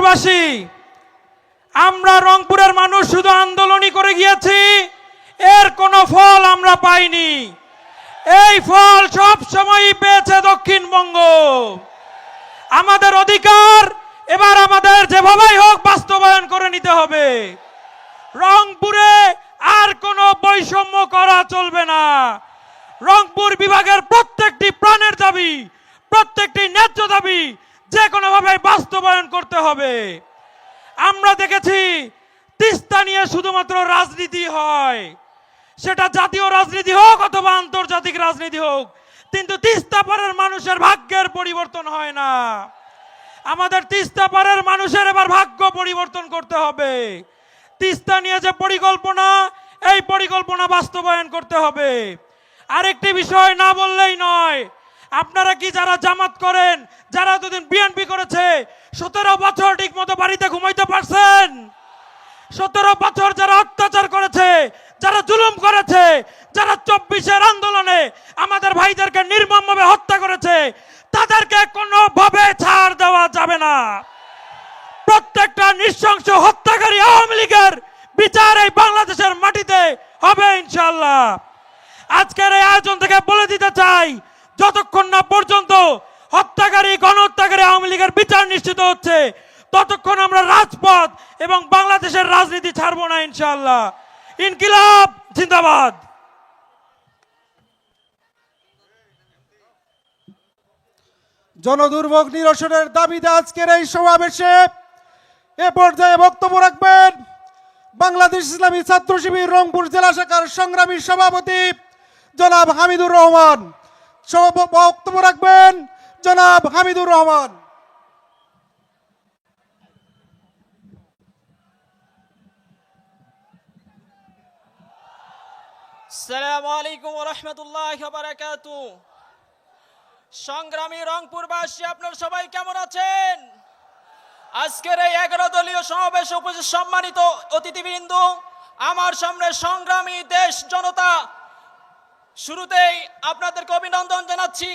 রংপুরবাসী, আমরা রংপুরের মানুষ শুধু আন্দোলনই করে গিয়েছি, এর কোনো ফল আমরা পাইনি। এই ফল সব সময়ই পেয়েছে দক্ষিণবঙ্গ। আমাদের অধিকার এবার আমাদের যেভাবেই হোক বাস্তবায়ন করে নিতে হবে। রংপুরে আর কোনো বৈষম্য করা চলবে না। রংপুর বিভাগের প্রত্যেকটি প্রাণের দাবি, প্রত্যেকটি ন্যায্য দাবি যে কোনোভাবে বাস্তবায়ন করতে হবে। আমরা দেখেছি তিস্তা নিয়ে শুধুমাত্র রাজনীতি হয়, সেটা জাতীয় রাজনীতি হোক অথবা আন্তর্জাতিক রাজনীতি হোক, কিন্তু তিস্তা পাড়ের মানুষের ভাগ্যের পরিবর্তন হয় না। আমাদের তিস্তা পাড়ের মানুষের এবার ভাগ্য পরিবর্তন করতে হবে। তিস্তা নিয়ে যে পরিকল্পনা, এই পরিকল্পনা বাস্তবায়ন করতে হবে। আরেকটি বিষয় না বললেই নয়, আপনারা কি যারা জামাত করেন, যারা এতদিন বিএনপি করেছে, 17 বছর ঠিক মতো বাড়িতে ঘুমাইতে পারছেন? 17 বছর যারা অত্যাচার করেছে, যারা জুলুম করেছে, যারা 24-এর আন্দোলনে আমাদের ভাইদেরকে নির্মমভাবে হত্যা করেছে, তাদেরকে কোনোভাবে ছাড় দেওয়া যাবে না। প্রত্যেকটা নৃশংস হত্যাকারী আওয়ামী লীগের বিচার এই বাংলাদেশের মাটিতে হবে ইনশাআল্লাহ। আজকের এই আয়োজন থেকে বলে দিতে চাই, যতক্ষণ না পর্যন্ত হত্যাকারী, গণহত্যাকারী আওয়ামী লীগের বিচার নিশ্চিত হচ্ছে, ততক্ষণ আমরা রাজপথ এবং বাংলাদেশের রাজনীতি ছাড়বো না ইনশাআল্লাহ। ইনকিলাব জিন্দাবাদ। জনদুর্ভোগ নিরসনের দাবিতে আজকের এই সমাবেশে এ পর্যায়ে বক্তব্য রাখবেন বাংলাদেশ ইসলামী ছাত্র শিবির রংপুর জেলা শাখার সংগ্রামী সভাপতি জনাব হামিদুর রহমান। বক্তব্য রাখবেন জনাব হামিদুর রহমান। আসসালামু আলাইকুম ওয়া রাহমাতুল্লাহি ওয়া বারাকাতুহু। সংগ্রামী রংপুরবাসী, আপনারা সবাই কেমন আছেন? আজকের এই 11 দলীয় সমাবেশে উপস্থিত সম্মানিত অতিথিবৃন্দ, আমার সামনে সংগ্রামী দেশ জনতা, শুরুতেই আপনাদেরকে অভিনন্দন জানাচ্ছি।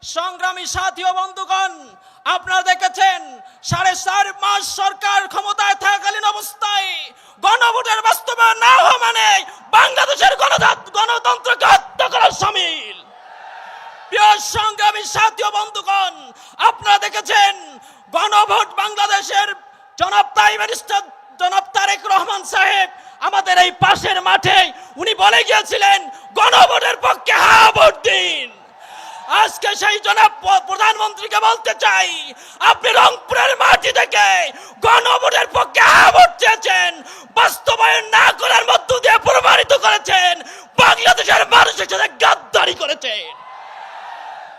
সংগ্রামী সাথী ও বন্ধুগণ, আপনারা দেখেছেন 4.5 মাস সরকার ক্ষমতায় থাকাকালীন অবস্থায় গণভোটের বাস্তবায়ন না হওয়া মানে বাংলাদেশের গণতন্ত্রকে হত্যা করার শামিল। প্রিয় সংগ্রামী সাথী ও বন্ধুগণ, আপনারা দেখেছেন গণভোট বাংলাদেশের জনাব তারেক রহমান সাহেব আমাদের এই পাশের মাঠে উনি বলে গিয়েছিলেন গণভোটের পক্ষে হ্যাঁ ভোট দিন। আজকে সেই জনাব প্রধানমন্ত্রীকে বলতে চাই, আপনি রংপুরের মাটি থেকে গণভোটের পক্ষে হ্যাঁ ভোট চেয়েছেন, বাস্তবায়ন না করার মধ্য দিয়ে প্রমাণিত করেছেন বাংলাদেশের মানুষের সাথে গাদ্দারি করেছেন।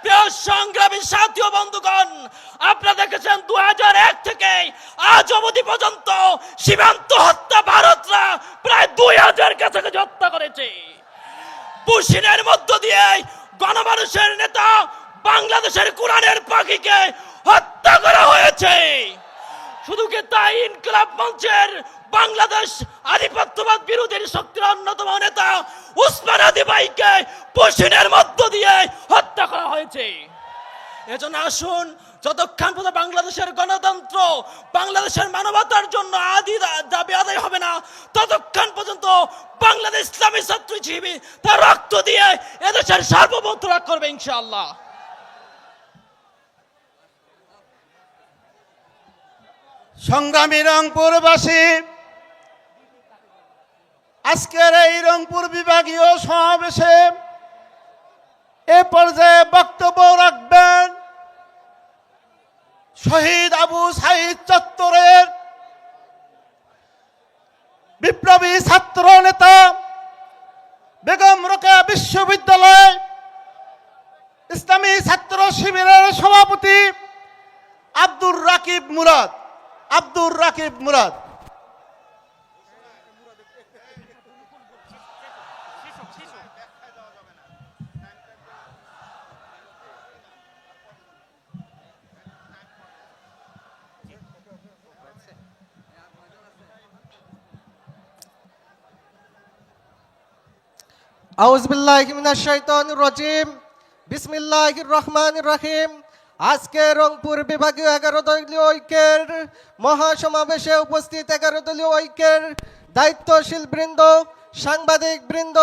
প্রিয় সংগ্রামী সাথী ও বন্ধুগণ, আপনারা দেখেছেন 2001 থেকে আজ অবধি পর্যন্ত সীমান্ত হত্যা ভারতরা প্রায় 2000 কাছাকাছি হত্যা করেছে। পুশিনের মধ্য দিয়ে গণমানুষের নেতা বাংলাদেশের কোরআনের পাখিকে হত্যা করা হয়েছে। শুধু কি তাই, ইনকিলাব মঞ্চের বাংলাদেশ আধিপত্যবাদ বিরোধী শক্তির অন্যতম নেতা উসমান হাদি ভাইকে পুশিনের মধ্য দিয়ে হত্যা করা হয়েছে। এজন্য আসুন, যতক্ষণ পর্যন্ত বাংলাদেশের গণতন্ত্র, বাংলাদেশের মানবতার জন্য দাবি আদায় হবে না, ততক্ষণ পর্যন্ত বাংলাদেশ ইসলামী ছাত্র শিবির তার রক্ত দিয়ে এদেশের সার্বভৌমত্ব রক্ষা করবে ইনশাআল্লাহ। সংগ্রামী রংপুরবাসী, আজকের এই রংপুর বিভাগীয় সমাবেশে এ পর্যায়ে বক্তব্য রাখবেন শহীদ আবু সাঈদ চত্বরের বিপ্লবী ছাত্র নেতা, বেগম রোকেয়া বিশ্ববিদ্যালয় ইসলামী ছাত্র শিবিরের সভাপতি আব্দুর রাকিব মুরাদ। আউযু বিল্লাহি মিনাশ শাইতানির রাজিম। বিসমিল্লাহির রহমানির রহিম। আজকে রংপুর বিভাগীয় 11 দলীয় ঐক্যের মহাসমাবেশে উপস্থিত 11 দলীয় ঐক্যের দায়িত্বশীল বৃন্দ, সাংবাদিক বৃন্দ,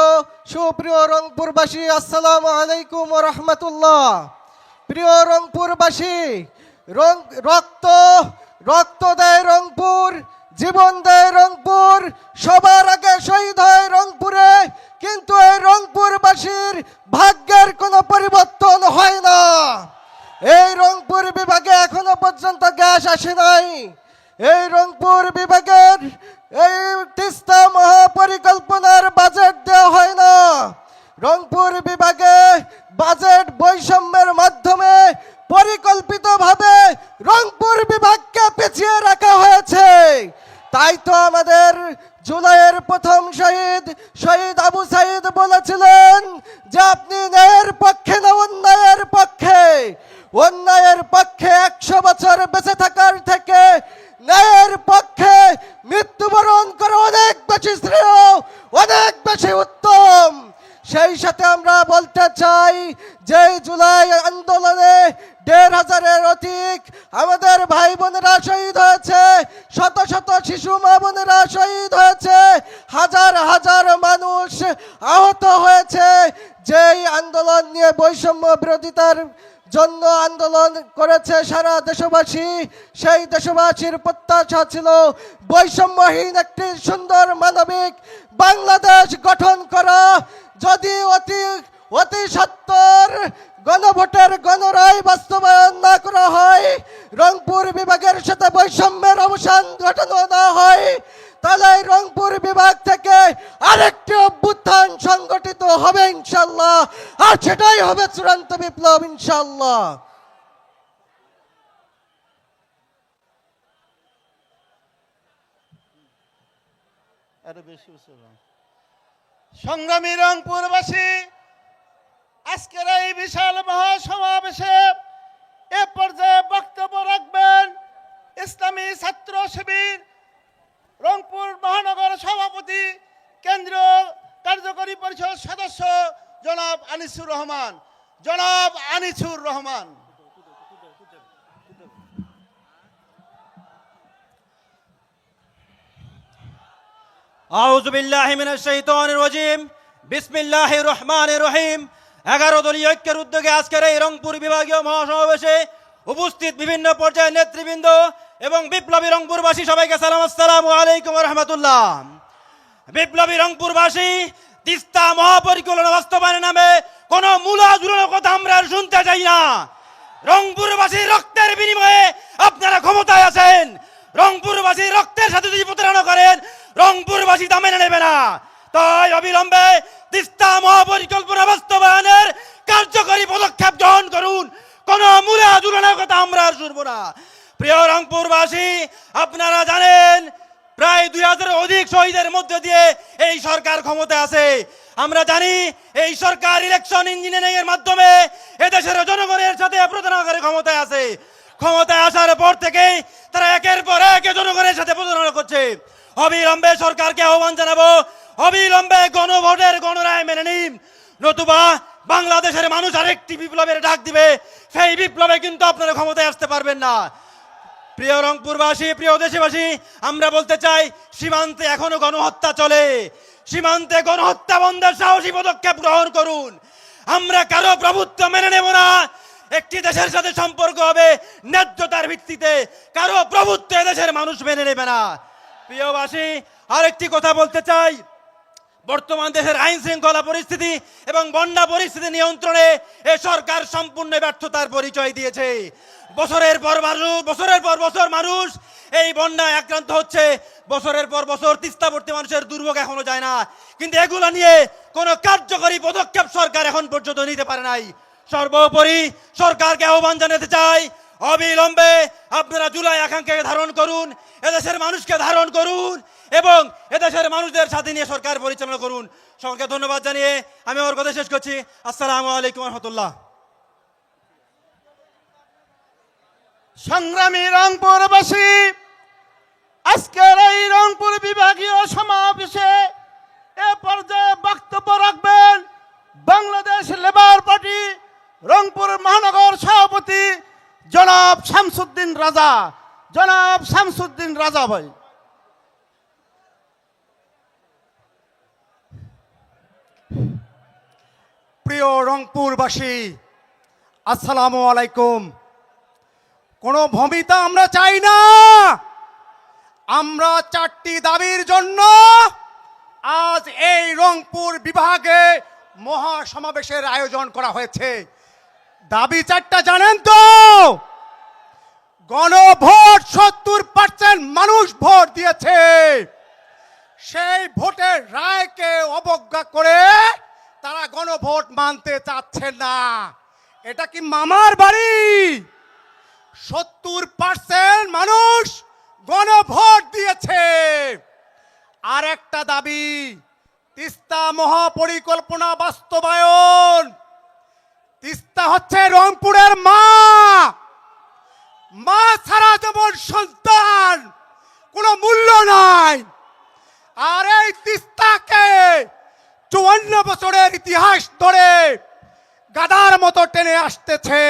সুপ্রিয় রংপুরবাসী, আসসালামু আলাইকুম ওয়া রাহমাতুল্লাহ। প্রিয় রংপুরবাসী, রক্ত দেয় রংপুর, জীবন দেয় রংপুর, সবার আগে শহীদ হয় রংপুরে, কিন্তু এই রংপুরবাসীর ভাগ্যের কোনো পরিবর্তন হয় না। এই রংপুর বিভাগে এখনো পর্যন্ত গ্যাস আসে নাই। এই রংপুর বিভাগের এই তিস্তা মহাপরিকল্পনার বাজেট দেওয়া হয় না। রংপুর বিভাগে বাজেট বৈষম্যের মাধ্যমে পরিকল্পিতভাবে রংপুর বিভাগকে পিছিয়ে রাখা হয়েছে। তাই তো আমাদের জুলাইয়ের প্রথম শহীদ আবু সাইদ বলেছিলেন যে আপনি ন্যায়ের পক্ষে না অন্যায়ের পক্ষে। অন্যায়ের পক্ষে 100 বছর বেঁচে থাকার থেকে ন্যায়ের পক্ষে মৃত্যুবরণ করে অনেক বেশি শ্রেয়, অনেক বেশি উত্তম। সেই সাথে আমরা বলতে চাই যে জুলাই আন্দোলনে 1,500-এর অধিক আমাদের ভাই বোনেরা শহীদ হয়েছে, শত শত শিশু মা বোনেরা শহীদ হয়েছে, হাজার হাজার মানুষ আহত হয়েছে। যেই আন্দোলন নিয়ে বৈষম্য বিরোধিতার জন্য আন্দোলন করেছে সারা দেশবাসী, সেই দেশবাসীর প্রত্যাশা ছিল বৈষম্যহীন একটি সুন্দর মানবিক বাংলাদেশ গঠন করা। যদি অতি সত্বর গণভোটের গণরায় বাস্তবায়ন না করা হয়, রংপুর বিভাগের সাথে বৈষম্যের অবসান ঘটানো না হয়, তাহলে রংপুর বিভাগ থেকে আরেকটি অভ্যুত্থান সংগঠিত হবে ইনশাল্লাহ। আর সেটাই হবে চূড়ান্ত বিপ্লব ইনশাল্লাহ। সংগ্রামী রংপুরবাসী, আজকের এই বিশাল মহাসমাবেশে এ পর্যায়ে বক্তব্য রাখবেন ইসলামী ছাত্র শিবির রংপুর মহানগর সভাপতি, কেন্দ্রীয় কার্যকরী পরিষদ সদস্য জনাব আনিসুর রহমান। আউযু বিল্লাহি মিনাশ শাইতানির রাজিম। বিসমিল্লাহির রহমানির রহিম। 11 দলীয় ঐক্যের উদ্যোগে আজকের এই রংপুর বিভাগীয় মহাসমাবেশে উপস্থিত বিভিন্ন পর্যায়ের নেতৃবৃন্দ এবং বিপ্লবী রংপুরবাসী সবাইকে সালাম, আসসালামু আলাইকুম ওয়া রাহমাতুল্লাহ। বিপ্লবী রংপুরবাসী, তিস্তা মহাপরিকল্পনা বাস্তবায়নের নামে কোনো মূলা ঝুলানোর কথা আমরা আর শুনতে চাই না। রংপুরবাসীর রক্তের বিনিময়ে আপনারা ক্ষমতায় আছেন। রংপুরবাসীর রক্তের সাথে যদি প্রতারণা করেন, রংপুরবাসী তা মেনে নেবে না। তাই অবিলম্বে তিস্তা মহাপরিকল্পনা বাস্তবায়নের কার্যকরী পদক্ষেপ গ্রহণ করুন। কোন মূলা ঝুলানোর কথা আমরা আর শুনবো না। প্রিয় রংপুরবাসী, আপনারা জানেন প্রায় 2000-এর অধিক শহীদের মধ্যে দিয়ে এই সরকার ক্ষমতায় আছে। আমরা জানি এই সরকার ইলেকশন ইঞ্জিনিয়ারিং এর মাধ্যমে এদেশের জনগণের সাথে প্রতারণা করে ক্ষমতায় আছে। ক্ষমতায় আসার পর থেকেই তারা একের পর এক জনগণের সাথে প্রতারণা করছে। অবিলম্বে সরকারকে আহ্বান জানাবো, অবিলম্বে গণভোটের গণরায় মেনে নিন, নতুবা বাংলাদেশের মানুষ আরেকটি বিপ্লবের ডাক দিবে। সেই বিপ্লবে কিন্তু আপনারা ক্ষমতায় আসতে পারবেন না। প্রিয় রংপুরবাসী, প্রিয় দেশবাসী, আমরা বলতে চাই সীমান্তে এখনো গণহত্যা চলে। সীমান্তে গণহত্যা বন্ধের সাহসী পদক্ষেপ গ্রহণ করুন। আমরা কারো প্রভুত্ব মেনে নেব না। একটি দেশের সাথে সম্পর্ক হবে ন্যায্যতার ভিত্তিতে, কারো প্রভুত্ব দেশের মানুষ মেনে নেবে না। প্রিয়বাসী, আরেকটি কথা বলতে চাই, বর্তমান দেশের আইন শৃঙ্খলা পরিস্থিতি এবং বন্যা পরিস্থিতি নিয়ন্ত্রণে এ সরকার সম্পূর্ণ ব্যর্থতার পরিচয় দিয়েছে। বছরের পর বছর মানুষ এই বন্যায় আক্রান্ত হচ্ছে। বছরের পর বছর তিস্তাবর্তী মানুষের দুর্ভোগ এখনো যায় না, কিন্তু এগুলো নিয়ে কোনো কার্যকরী পদক্ষেপ সরকার এখন পর্যন্ত নিতে পারে নাই। সর্বোপরি সরকারকে আহ্বান জানাতে চাই, অবিলম্বে আপনারা জুলাই আকাঙ্ক্ষাকে ধারণ করুন, এদেশের মানুষকে ধারণ করুন এবং এদেশের মানুষদের সাথে নিয়ে সরকার পরিচালনা করুন। সকলকে ধন্যবাদ জানিয়ে আমি আমার কথা শেষ করছি। আসসালামু আলাইকুম ওয়া রাহমাতুল্লাহ। সংগ্রামী রংপুরবাসী, আজকের এই রংপুর বিভাগীয় সমাবেশে এ পর্যায়ে বক্তব্য রাখবেন বাংলাদেশ লেবার পার্টি রংপুর মহানগর সভাপতি জনাব শামসুদ্দিন রাজা। জনাব শামসুদ্দিন রাজা ভাই। প্রিয় রংপুরবাসী, আসসালামু আলাইকুম। কোনো ভূমিতা আমরা চাই না। আমরা 4টি দাবির জন্য আজ এই রংপুর বিভাগে মহাসমাবেশের আয়োজন করা হয়েছে। দাবি 4টা জানেন তো? গণভোট 70% মানুষ ভোট দিয়েছে। সেই ভোটের রায়কে অবজ্ঞা করে তারা গণভোট মানতে চাচ্ছেন না। এটা কি মামার বাড়ি? 70% মানুষ গণভোট দিয়েছে। আর একটা দাবি, তিস্তা মহাপরিকল্পনা বাস্তবায়ন। তিস্তা হচ্ছে রংপুরের মা। মা ছাড়া যেমন সন্তান কোনো মূল্য নাই। আর এই তিস্তাকে 54 বছরের ইতিহাস ধরে গাদার মতো টেনে আসতেছে।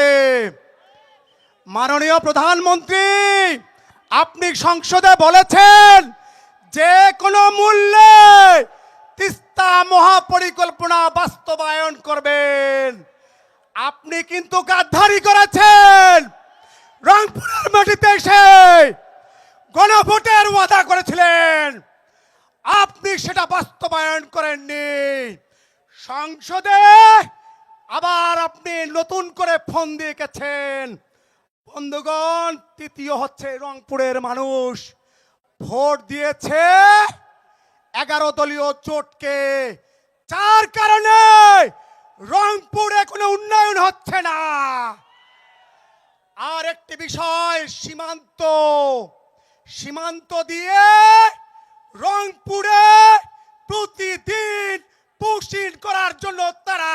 মাননীয় প্রধানমন্ত্রী, আপনি সংসদে বলেছেন যে কোনো মূল্যে তিস্তা মহাপরিকল্পনা বাস্তবায়ন করবেন। আপনি কিন্তু গাদ্দারি করেছেন। রংপুরের মাটিতে এসে গণভোটের ওয়াদা করেছিলেন, আপনি সেটা বাস্তবায়ন করেননি। সংসদে আবার আপনি নতুন করে ফোন দিয়ে গেছেন। বন্ধুগণ, তৃতীয় হচ্ছে রংপুরের মানুষ ভোট দিয়েছে 11 দলীয় জোটকে। যার কারণে রংপুরে কোনো উন্নয়ন হচ্ছে না। আর একটি বিষয়, সীমান্ত দিয়ে রংপুরে প্রতিদিন পুশিন করার জন্য তারা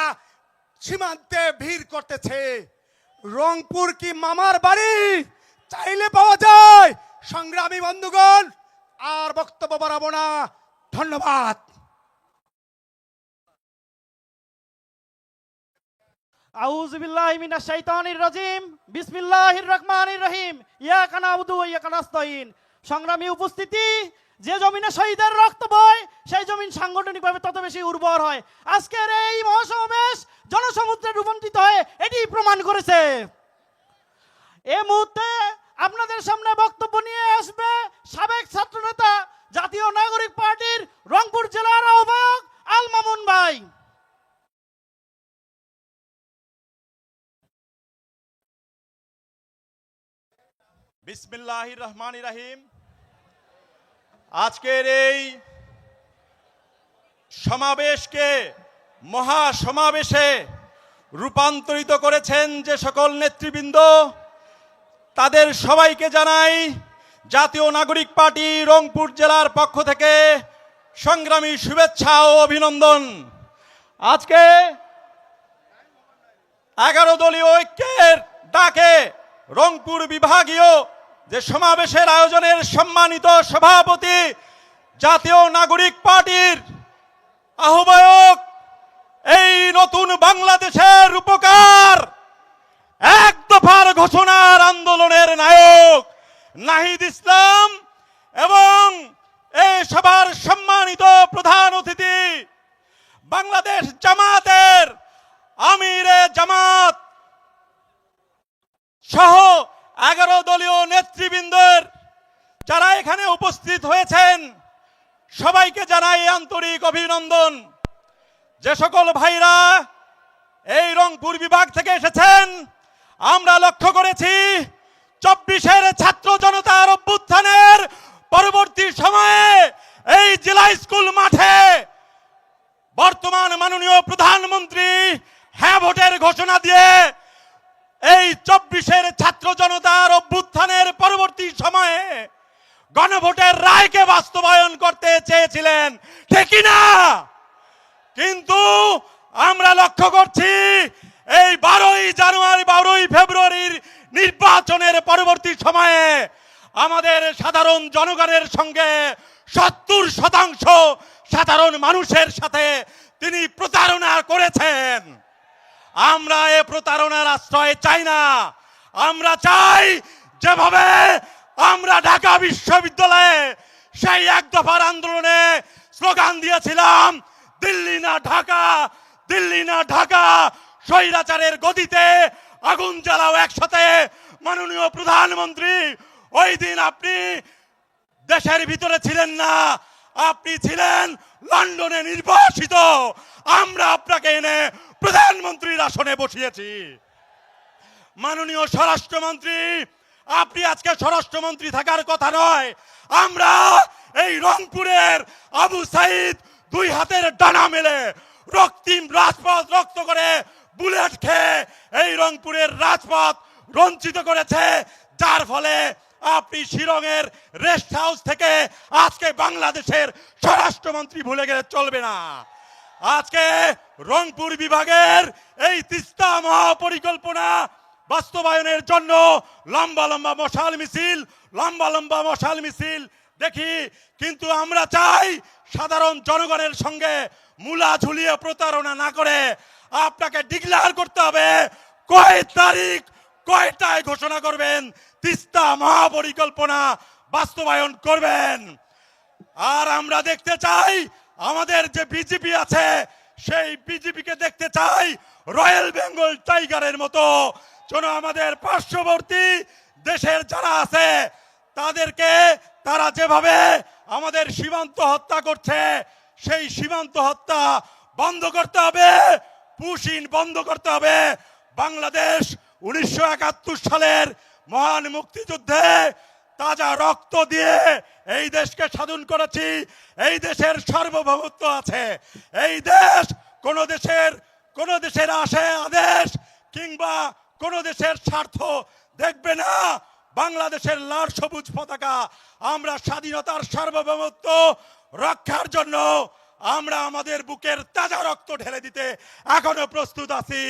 সীমান্তে ভিড় করতেছে। রংপুর কি মামার বাড়ি? চাইলে পাওয়া যায়। সংগ্রামী বন্ধুগণ, আর বক্তব্য বাড়াবো না। ধন্যবাদ। আউযু বিল্লাহি মিনাশ শাইতানির রাজিম। বিসমিল্লাহির রহমানির রহিম। ইয়াকা নাবুদু ওয়া ইয়াকা নাস্তাইন। সংগ্রামী উপস্থিতি, যে জমিনে শহীদের রক্ত বয় সেই জমিন সাংগঠনিকভাবে তত বেশি উর্বর হয়। আজকের এই মহাসমাবেশ জনসমুদ্রে রূপান্তরিত হয়ে এটি প্রমাণ করেছে। এই মুহূর্তে আপনাদের সামনে বক্তব্য নিয়ে আসবে সাবেক ছাত্রনেতা, জাতীয় নাগরিক পার্টির রংপুর জেলার আহ্বায়ক আল মামুন ভাই। বিসমিল্লাহির রহমানির রহিম। আজকের এই সমাবেশকে মহাসমাবেশে রূপান্তরিত করেছেন যে সকল নেতৃবৃন্দ, তাদের সবাইকে জানাই জাতীয় নাগরিক পার্টি রংপুর জেলার পক্ষ থেকে সংগ্রামী শুভেচ্ছা ও অভিনন্দন। আজকে 11 দলীয় ঐক্যের ডাকে রংপুর বিভাগীয় যে সমাবেশের আয়োজনের সম্মানিত সভাপতি, জাতীয় নাগরিক পার্টির আহ্বায়ক, এই নতুন বাংলাদেশের রূপকার, এক দফার ঘোষণার আন্দোলনের নায়ক নাহিদ ইসলাম এবং এই সভার সম্মানিত প্রধান অতিথি বাংলাদেশ জামাতের আমিরে জামাত সহ 11 দলীয় নেতৃবৃন্দের যারা এখানে উপস্থিত হয়েছেন, সবাইকে জানাই আন্তরিক অভিনন্দন। যে সকল ভাইরা এই রংপুর বিভাগ থেকে এসেছেন, আমরা লক্ষ্য করেছি 24-এর ছাত্র জনতার অভ্যুত্থানের পরবর্তী সময়ে এই জেলা স্কুল মাঠে বর্তমান মাননীয় প্রধানমন্ত্রী হ্যাঁ ভোটের ঘোষণা দিয়ে এই 24-এর ছাত্র জনতার অভ্যুত্থানের পরবর্তী সময়ে গণভোটের রায়কে বাস্তবায়ন করতে চেয়েছিলেন, ঠিক না? কিন্তু আমরা লক্ষ্য করছি এই 12ই জানুয়ারি 12ই ফেব্রুয়ারির নির্বাচনের পরবর্তী সময়ে আমাদের সাধারণ জনগণের সঙ্গে 70% সাধারণ মানুষের সাথে তিনি প্রতারণা করেছেন। আমরা এ প্রতারণার আশ্রয় চাই না। আমরা চাই যেভাবে আমরা ঢাকা বিশ্ববিদ্যালয়ে সেই এক দফার আন্দোলনে স্লোগান দিয়েছিলাম, দিল্লি না ঢাকা, দিল্লি না ঢাকা, স্বৈরাচারের গদিতে আগুন জ্বালাও একসাথে। মাননীয় প্রধানমন্ত্রী, ওই দিন আপনি দেশের ভিতরে ছিলেন না, আপনি ছিলেন লন্ডনে নির্বাসিত। আমরা আপনাকে এনে প্রধানমন্ত্রীর আসনে বসিয়েছি। মাননীয় স্বরাষ্ট্রমন্ত্রী, আপনি আজকে স্বরাষ্ট্রমন্ত্রী থাকার কথা নয়। আমরা এই রংপুরের আবু সাইদ দুই হাতের ডানা মেলে রক্তিম রাজপথ রক্ত করে বুলেট খেয়ে এই রংপুরের রাজপথ রঞ্চিত করেছে, যার ফলে আপনি শিলংয়ের রেস্ট হাউস থেকে আজকে বাংলাদেশের স্বরাষ্ট্রমন্ত্রী ভুলে গেলে চলবে না। আজকে রংপুর বিভাগের এই তিস্তা মহাপরিকল্পনা বাস্তবায়নের জন্য লম্বা লম্বা মশাল মিছিল, লম্বা লম্বা মশাল মিছিল দেখি, কিন্তু আমরা চাই সাধারণ জনগণের সঙ্গে মূলা ঝুলিয়ে প্রতারণা না করে আপনাকে ডিক্লেয়ার করতে হবে কয় তারিখ কয়টায় ঘোষণা করবেন তিস্তা মহাপরিকল্পনা বাস্তবায়ন করবেন। আর আমরা দেখতে চাই আমাদের যে বিজেপি আছে সেই বিজেপিকে দেখতে চাই রয়্যাল বেঙ্গল টাইগারের মতো, যেন আমাদের পার্শ্ববর্তী দেশের যারা আছে তাদেরকে তারা যেভাবে আমাদের সীমান্ত হত্যা করছে সেই সীমান্ত হত্যা বন্ধ করতে হবে, পুশিন বন্ধ করতে হবে। বাংলাদেশ 1971 সালের মহান মুক্তিযুদ্ধে তাজা রক্ত দিয়ে এই দেশকে স্বাধীন করেছি। এই দেশের সার্বভৌমত্ব আছে। এই দেশ কোন দেশের আদেশ কিংবা কোন দেশের স্বার্থ দেখবে না। বাংলাদেশের লাল সবুজ পতাকা, আমরা স্বাধীনতার সার্বভৌমত্ব রক্ষার জন্য আমরা আমাদের বুকের তাজা রক্ত ঢেলে দিতে এখনো প্রস্তুত আছি।